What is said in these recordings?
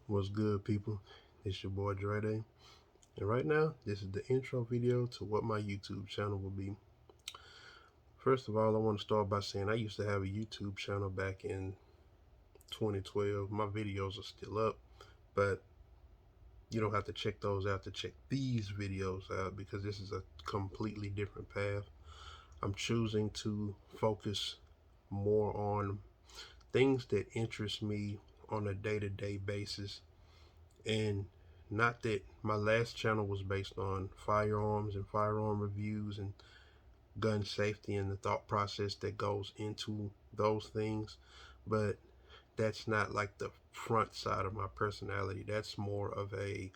What's good, people? It's your boy Dre Day, and right now, this is the intro video to what my YouTube channel will be. First of all, I want to start by saying I used to have a YouTube channel back in 2012. My videos are still up, but you don't have to check those out to check these videos out because this is a completely different path. I'm choosing to focus more on things that interest me on a day-to-day basis, and not that my last channel was based on firearms and firearm reviews and gun safety and the thought process that goes into those things, but that's not like the front side of my personality. That's more of a,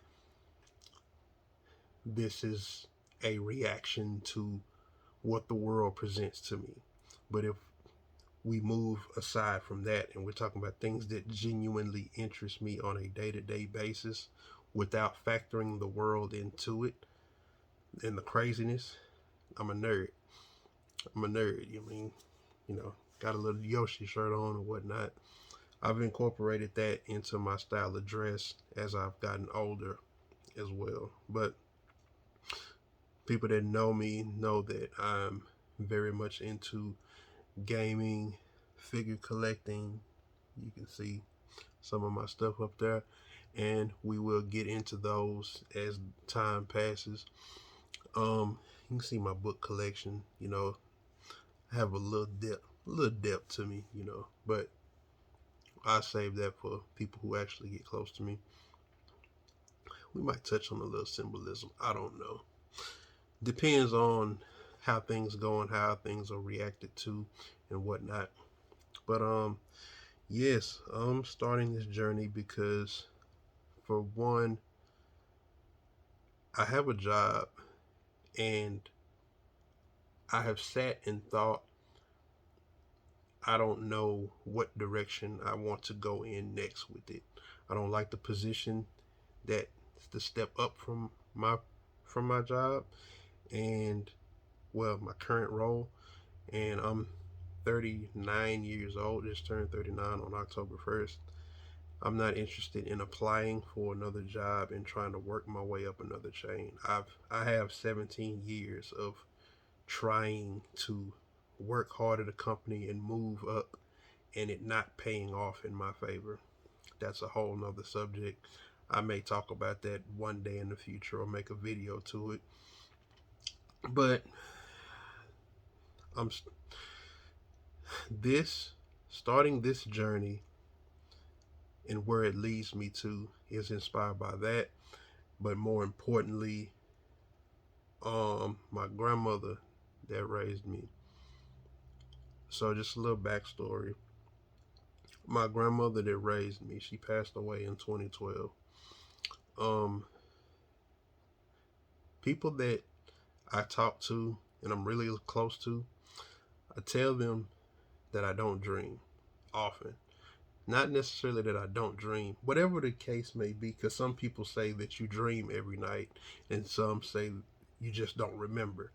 this is a reaction to what the world presents to me. But if we move aside from that and we're talking about things that genuinely interest me on a day-to-day basis without factoring the world into it and the craziness, I'm a nerd. I'm a nerd. Got a little Yoshi shirt on or whatnot. I've incorporated that into my style of dress as I've gotten older as well. But people that know me know that I'm very much into gaming, figure collecting. You can see some of my stuff up there, and we will get into those as time passes. You can see my book collection. I have a little depth to me. But I save that for people who actually get close to me. We might touch on a little symbolism. I don't know. Depends on how things go and how things are reacted to and whatnot. But yes, I'm starting this journey because, for one, I have a job, and I have sat and thought, I don't know what direction I want to go in next with it. I don't like the position that's the step up from my job, and well, my current role. And I'm 39 years old, just turned 39 on October 1st. I'm not interested in applying for another job and trying to work my way up another chain. I have 17 years of trying to work hard at a company and move up, and it not paying off in my favor. That's a whole nother subject. I may talk about that one day in the future or make a video to it. But I'm this starting this journey and where it leads me to is inspired by that. But more importantly, my grandmother that raised me. So just a little backstory. My grandmother that raised me, she passed away in 2012. Um, People that I talk to and I'm really close to, I tell them that I don't dream often. Not necessarily that I don't dream, whatever the case may be, because some people say that you dream every night, and some say you just don't remember.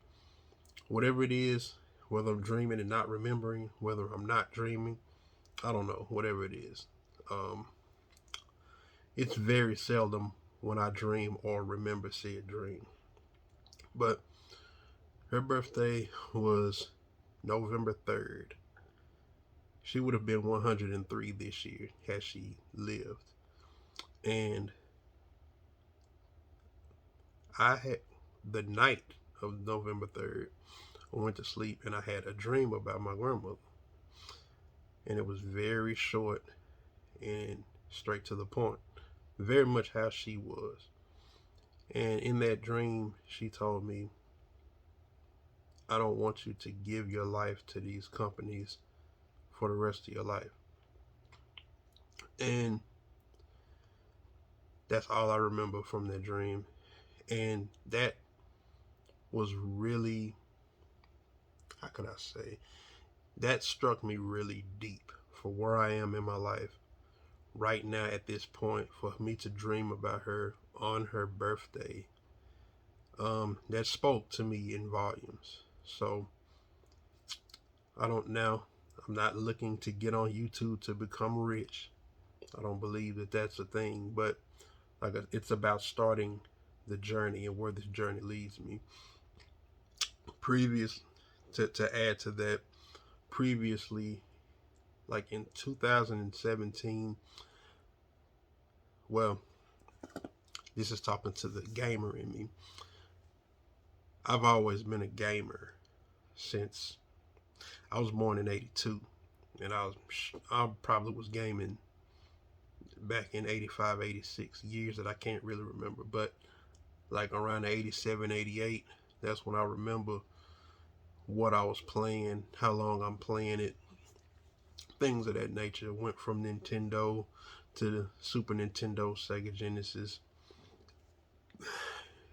Whatever it is, whether I'm dreaming and not remembering, whether I'm not dreaming, I don't know, whatever it is. Um, it's very seldom when I dream or remember said dream. But her birthday was November 3rd. She would have been 103 this year had she lived. And I had, the night of November 3rd, I went to sleep and I had a dream about my grandmother. And it was very short and straight to the point, very much how she was. And in that dream, she told me, I don't want you to give your life to these companies for the rest of your life. And that's all I remember from that dream. And that was really, how could I say, that struck me really deep for where I am in my life right now at this point. For me to dream about her on her birthday, that spoke to me in volumes. So I don't now, I'm not looking to get on YouTube to become rich. I don't believe that that's a thing, but like it's about starting the journey and where this journey leads me. Previous to add to that, previously, like in 2017, well, this is talking to the gamer in me. I've always been a gamer since I was born in '82, and I probably was gaming back in '85, '86, years that I can't really remember, but like around '87, '88, that's when I remember what I was playing, how long I'm playing it, things of that nature. Went from Nintendo to the Super Nintendo, Sega Genesis,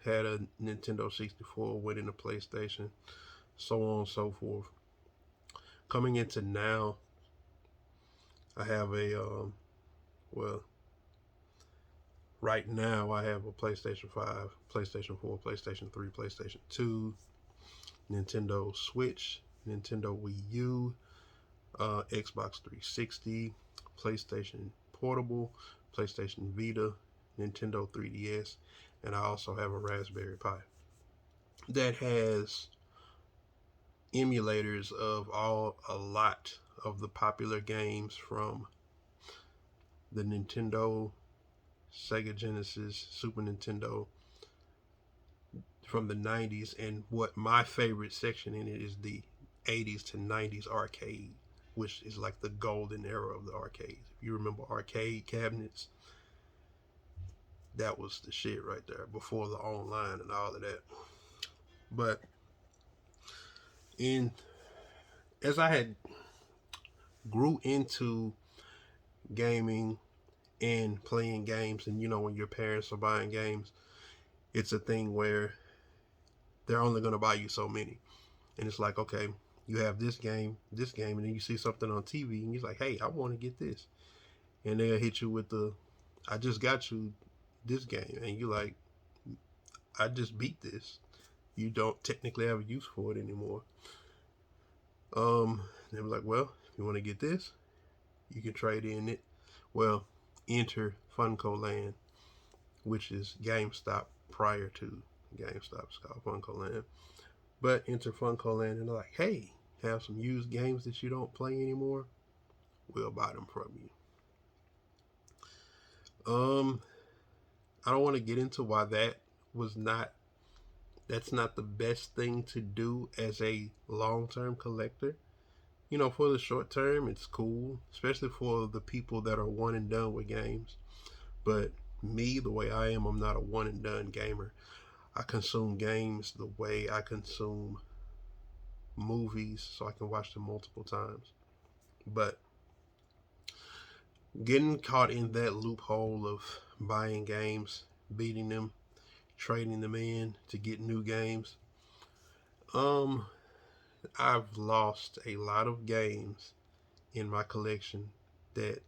had a Nintendo 64, went into PlayStation, so on and so forth. Coming into now, I have well, right now I have a PlayStation 5, PlayStation 4, PlayStation 3, PlayStation 2, Nintendo Switch, Nintendo Wii U, Xbox 360, PlayStation Portable, PlayStation Vita, Nintendo 3DS, and I also have a Raspberry Pi that has emulators of a lot of the popular games from the Nintendo, Sega Genesis, Super Nintendo from the 90s, and what my favorite section in it is the 80s to 90s arcade, which is like the golden era of the arcades. If you remember arcade cabinets, that was the shit right there before the online and all of that. But in as I had grew into gaming and playing games, and you know when your parents are buying games, it's a thing where they're only going to buy you so many, and it's like, okay, you have this game, and then you see something on TV, and you're like, hey, I want to get this, and they'll hit you with the, I just got you this game, and you're like, I just beat this. You don't technically have a use for it anymore. They were like, well, if you want to get this, you can trade in it. Well, enter Funko Land, which is GameStop prior to GameStop. It's called Funko Land. But enter Funko Land and they're like, hey, have some used games that you don't play anymore? We'll buy them from you. I don't want to get into why that's not the best thing to do as a long-term collector. You know, for the short term, it's cool, especially for the people that are one and done with games. But me, the way I am, I'm not a one and done gamer. I consume games the way I consume movies, so I can watch them multiple times. But getting caught in that loophole of buying games, beating them, trading them in to get new games, um, I've lost a lot of games in my collection that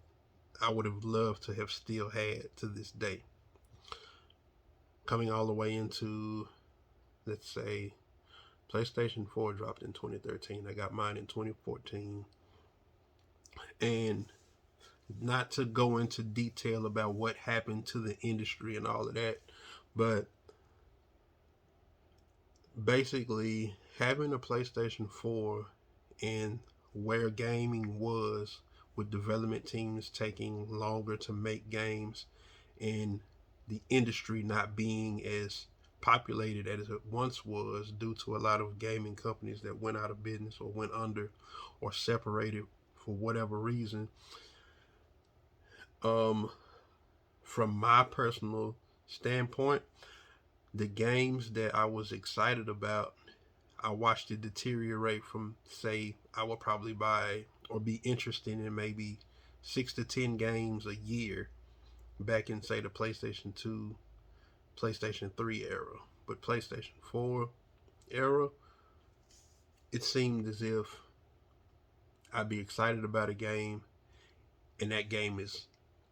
I would have loved to have still had to this day. Coming all the way into, let's say, PlayStation 4 dropped in 2013. I got mine in 2014. And not to go into detail about what happened to the industry and all of that, but basically having a PlayStation 4 and where gaming was, with development teams taking longer to make games and the industry not being as populated as it once was due to a lot of gaming companies that went out of business or went under or separated for whatever reason. Um, from my personal standpoint, the games that I was excited about, I watched it deteriorate from, say, I would probably buy or be interested in maybe 6 to 10 games a year back in, say, the PlayStation 2, PlayStation 3 era. But PlayStation 4 era, it seemed as if I'd be excited about a game and that game is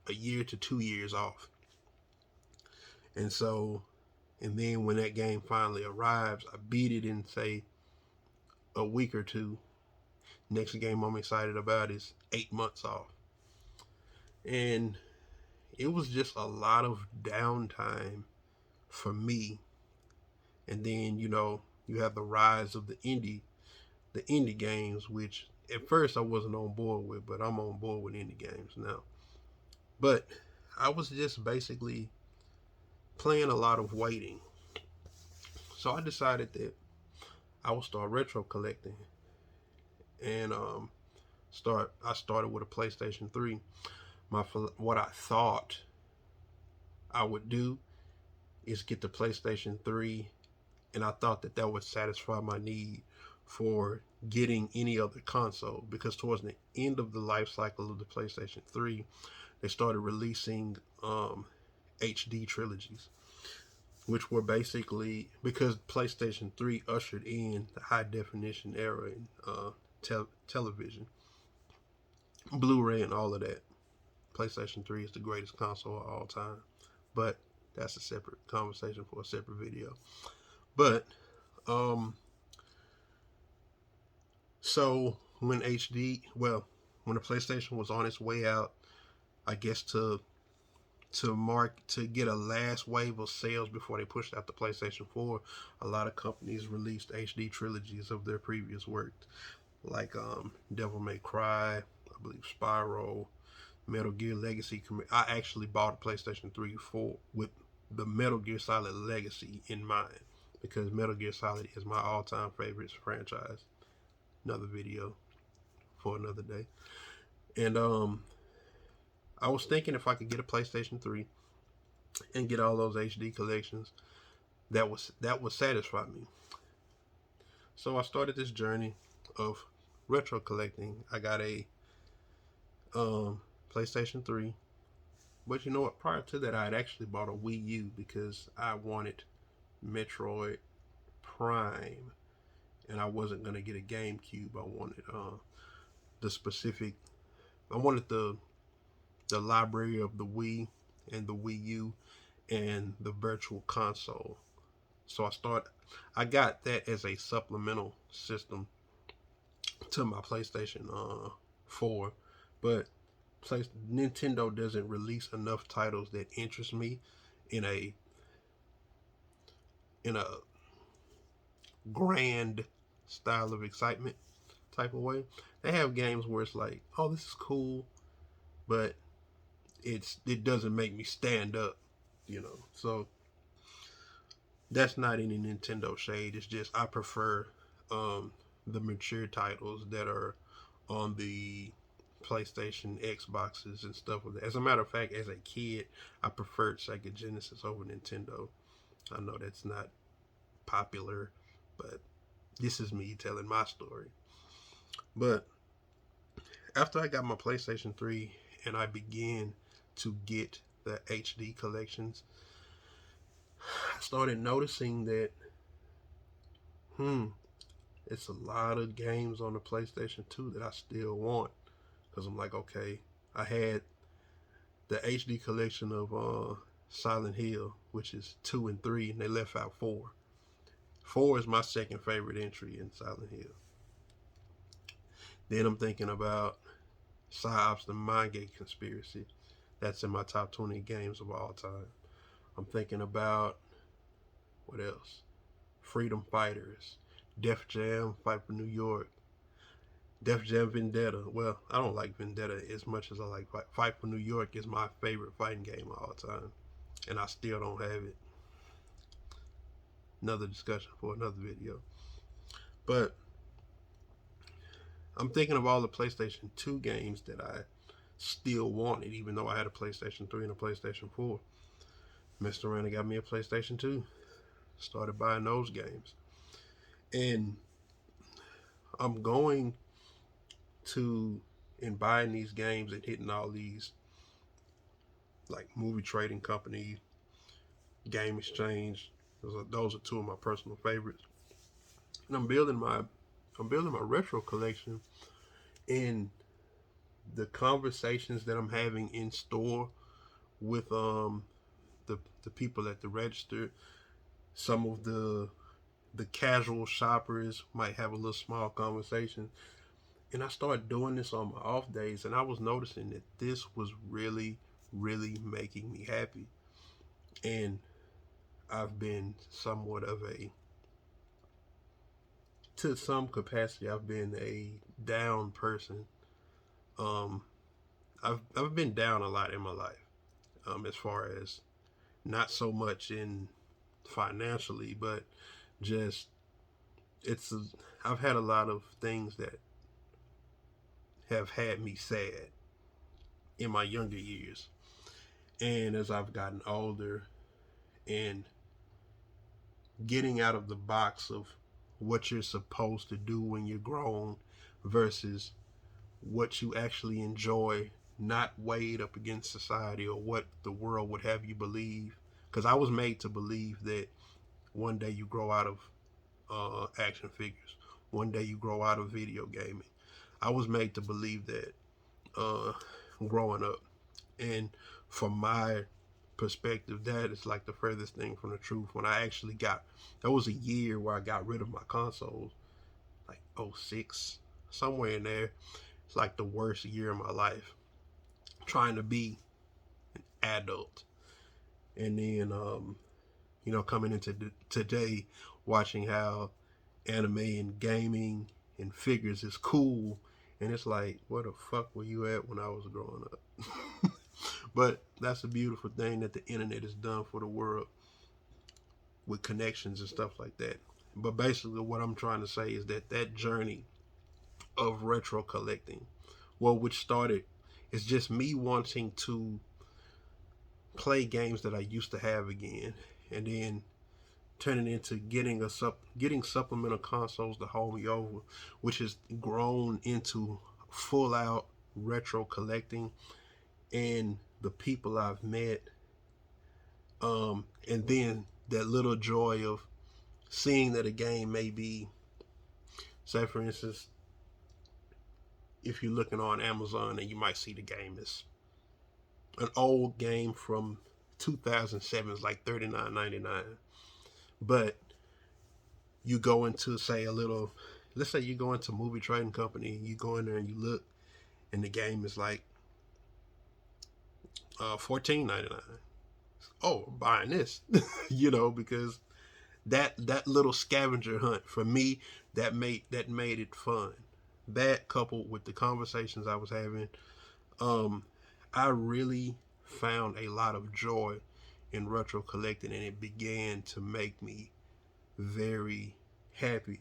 a year to 2 years off. And so, and then when that game finally arrives, I beat it in, say, a week or two. Next game I'm excited about is 8 months off. And it was just a lot of downtime for me. And then, you have the rise of the indie games, which at first I wasn't on board with, but I'm on board with indie games now. But I was just basically playing a lot of waiting. So I decided that I would start retro collecting, and I started with a PlayStation 3. What I thought I would do is get the PlayStation 3, and I thought that that would satisfy my need for getting any other console, because towards the end of the life cycle of the PlayStation 3, they started releasing HD trilogies, which were basically, because PlayStation 3 ushered in the high definition era in television, Blu-ray, and all of that. PlayStation 3 is the greatest console of all time, but that's a separate conversation for a separate video. But so when when the PlayStation was on its way out, I guess to get a last wave of sales before they pushed out the PlayStation 4, a lot of companies released HD trilogies of their previous work, like Devil May Cry, I believe Spyro, Metal Gear Legacy. I actually bought a PlayStation 3 with the Metal Gear Solid Legacy in mind, because Metal Gear Solid is my all-time favorite franchise. Another video for another day. And I was thinking if I could get a PlayStation 3 and get all those HD collections, that would satisfy me. So I started this journey of retro collecting. I got a PlayStation 3, but you know what? Prior to that, I had actually bought a Wii U because I wanted Metroid Prime, and I wasn't gonna get a GameCube. I wanted the specific. I wanted the library of the Wii and the Wii U and the Virtual Console. So I got that as a supplemental system to my PlayStation 4, but Nintendo doesn't release enough titles that interest me in a grand style of excitement type of way. They have games where it's like, oh, this is cool, but it doesn't make me stand up, So that's not any Nintendo shade. It's just I prefer the mature titles that are on the PlayStation, Xboxes, and stuff like that. As a matter of fact, as a kid, I preferred Sega Genesis over Nintendo. I know that's not popular, but this is me telling my story. But after I got my PlayStation 3 and I began to get the HD collections, I started noticing that it's a lot of games on the PlayStation 2 that I still want. Because I'm like, okay, I had the HD collection of Silent Hill, which is 2 and 3, and they left out 4. 4 is my second favorite entry in Silent Hill. Then I'm thinking about PsyOps, the Mindgate Conspiracy. That's in my top 20 games of all time. I'm thinking about, what else? Freedom Fighters, Def Jam, Fight for New York, Def Jam Vendetta. Well, I don't like Vendetta as much as I like Fight for New York. Is my favorite fighting game of all time, and I still don't have it. Another discussion for another video. But I'm thinking of all the PlayStation 2 games that I still wanted, even though I had a PlayStation 3 and a PlayStation 4. Messed around and got me a PlayStation 2. Started buying those games. And I'm going to, in buying these games and hitting all these, like movie trading company, Game Exchange. Those are two of my personal favorites. And I'm building my retro collection, and the conversations that I'm having in store with the people at the register. Some of the casual shoppers might have a little small conversation, and I started doing this on my off days, and I was noticing that this was really, really making me happy. And I've been somewhat of a, to some capacity, I've been a down person. Um, I've been down a lot in my life, as far as not so much in financially, but just it's a, I've had a lot of things that have had me sad in my younger years. And as I've gotten older and getting out of the box of what you're supposed to do when you're grown versus what you actually enjoy, not weighed up against society or what the world would have you believe. Because I was made to believe that one day you grow out of action figures, one day you grow out of video gaming. I was made to believe that uh, growing up. And from my perspective, that is like the furthest thing from the truth. When I actually got, that was a year where I got rid of my consoles, like '06, somewhere in there. It's like the worst year of my life, trying to be an adult. And then, coming into today, watching how anime and gaming and figures is cool. And it's like, where the fuck were you at when I was growing up? But that's a beautiful thing that the internet has done for the world with connections and stuff like that. But basically, what I'm trying to say is that that journey of retro collecting, well, which started, is just me wanting to play games that I used to have again, and then turning into getting supplemental consoles to hold me over, which has grown into full out retro collecting, and the people I've met, and then that little joy of seeing that a game may be, say for instance, if you're looking on Amazon and you might see the game is an old game from 2007, it's like $39.99, but you go into, say, a little, let's say you go into Movie Trading Company, you go in there and you look, and the game is like $14.99. Oh, I'm buying this, because that little scavenger hunt for me, that made it fun. That coupled with the conversations I was having, I really found a lot of joy in retro collecting, and it began to make me very happy.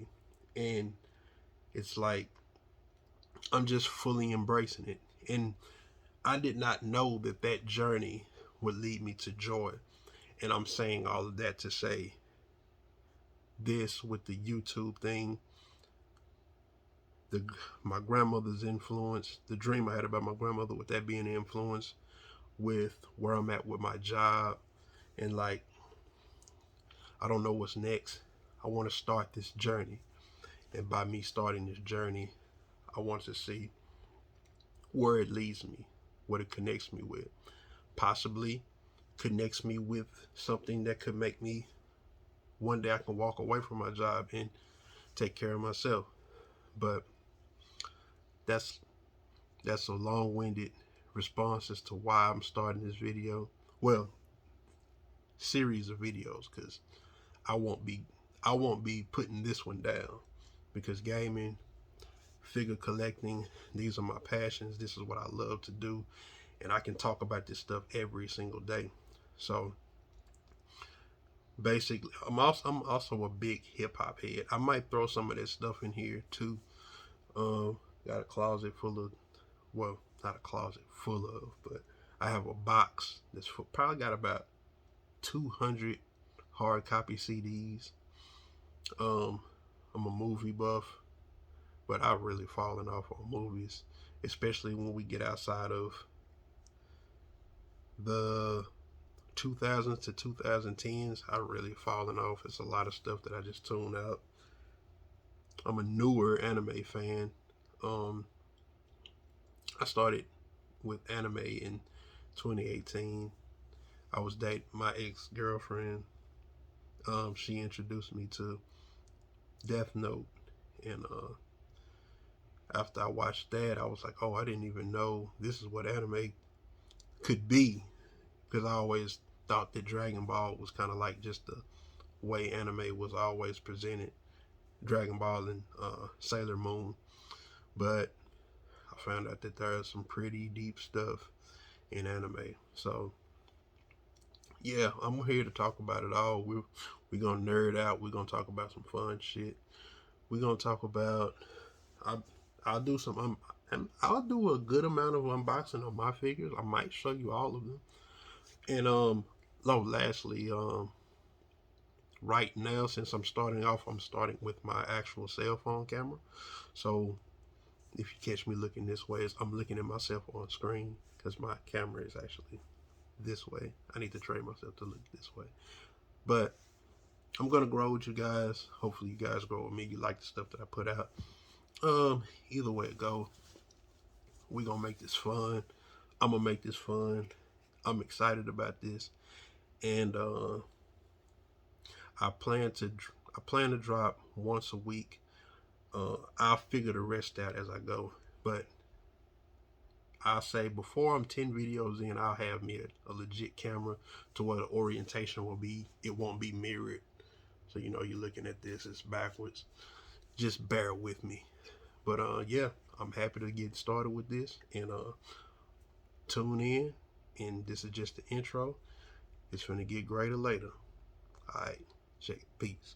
And it's like I'm just fully embracing it. And I did not know that that journey would lead me to joy. And I'm saying all of that to say this with the YouTube thing, the my grandmother's influence, the dream I had about my grandmother, with that being the influence, with where I'm at with my job, and like I don't know what's next. I want to start this journey, and by me starting this journey, I want to see where it leads me, what it connects me with. Possibly connects me with something that could make me, one day I can walk away from my job and take care of myself. But that's that's a long-winded response as to why I'm starting this video. Well, series of videos, because I won't be I won't be putting this one down, because gaming, figure collecting, these are my passions. This is what I love to do, and I can talk about this stuff every single day. So basically, I'm also a big hip hop head. I might throw some of that stuff in here too. Got a closet full of, well, not a closet full of, but I have a box that's probably got about 200 hard copy CDs. Um, I'm a movie buff, but I've really fallen off on movies, especially when we get outside of the 2000s to 2010s. I've really fallen off. It's a lot of stuff that I just tuned out. I'm a newer anime fan. Um, I started with anime in 2018. I was dating my ex-girlfriend. She introduced me to Death Note, and after I watched that, I was like, oh, I didn't even know this is what anime could be, because I always thought that Dragon Ball was kind of like just the way anime was always presented, Dragon Ball and Sailor Moon. But I found out that there's some pretty deep stuff in anime. So yeah, I'm here to talk about it all. We're gonna nerd out. We're gonna talk about some fun shit. We're gonna talk about. I I'll do some. I'll do a good amount of unboxing on my figures. I might show you all of them. And lastly, right now, since I'm starting off, I'm starting with my actual cell phone camera. So if you catch me looking this way, I'm looking at myself on screen because my camera is actually this way. I need to train myself to look this way. But I'm gonna grow with you guys. Hopefully, you guys grow with me. You like the stuff that I put out. Either way it go, we gonna make this fun. I'm gonna make this fun. I'm excited about this, and I plan to drop once a week. I'll figure the rest out as I go, but I'll say before I'm 10 videos in, I'll have me a legit camera to where the orientation will be. It won't be mirrored, so you know you're looking at this. It's backwards. Just bear with me. But yeah, I'm happy to get started with this, and tune in. And this is just the intro. It's gonna get greater later. All right, check. Peace.